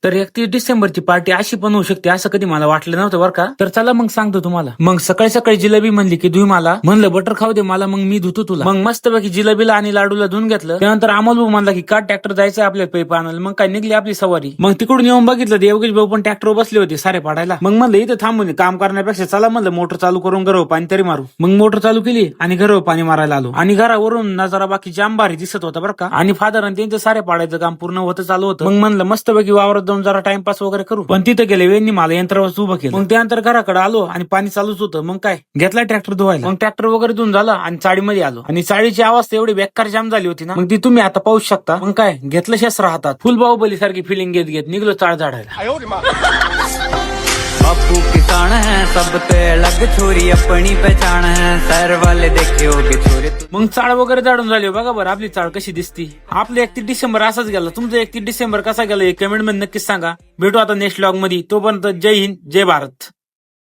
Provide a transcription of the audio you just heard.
तर 31 डिसेंबरची पार्टी अशी पण होऊ शकते असं कधी मला वाटलं नव्हतं बरं का. तर चला मग सांगतो तुम्हाला. मग सकाळी सकाळी जिलेबी म्हणली की धुई मला, म्हणलं बटर खाऊ दे मला, मग मी धुतो तुला. मग मस्तपैकी जिलेबीला आणि लाडूला धुवून घेतलं. त्यानंतर अमोल भाऊ म्हणला की का ट्रॅक्टर जायचं आपल्या पैप आणायला. मग काय निघली आपली सवारी. मग तिकडून येऊन बघितलं योगेश भाऊ पण ट्रॅक्टर बसले होते सारे पाडायला. मग म्हणलं इथं थांबून काम करण्यापेक्षा चला म्हणलं मोटर चालू करून घरावर पाणी तरी मारू. मग मोटर चालू केली आणि घरावर पाणी मारायला आलो. आणि घरावरून नजारा बाकी जाम भारी दिसत होता बरं का. आणि फादर आणि त्यांचं सारे पाडायचं काम पूर्ण होतं चालू होतं. मग म्हणलं मस्तपैकी वावरात जाऊन जरा टाइमपास वगैरे करू. पण तिथे गेले वेळी मला यंत्रावर उभं केलं. मग त्यानंतर घराकडे आलो आणि पाणी चालूच होतं. मग काय घेतला ट्रॅक्टर धुवायला. मग ट्रॅक्टर वगैरे धुवून झालं आणि चाळीमध्ये आलो. आणि चाळीची अवस्था एवढी बेकार जाम झाली होती ना, मग ती तुम्ही आता पाहू शकता. मग काय घेतलं शस्त्र हातात, फुल बाहुबली सारखी फिलिंग घेत घेत निघलो चाळ झाडायला. बापू किसान है सब पे अलग छोरी अपनी पहचान है सर वाले देखे होगे छोरे. मग चाळ वगैरे झाडून झाली बघा बरं आपली चाळ कशी दिसती. आपलं 31 डिसेंबर असाच गेला. तुमचं 31 डिसेंबर कसा गेला हे कमेंट मध्ये नक्कीच सांगा. भेटू आता नेक्स्ट व्लॉग मध्ये. तोपर्यंत जय हिंद जय भारत.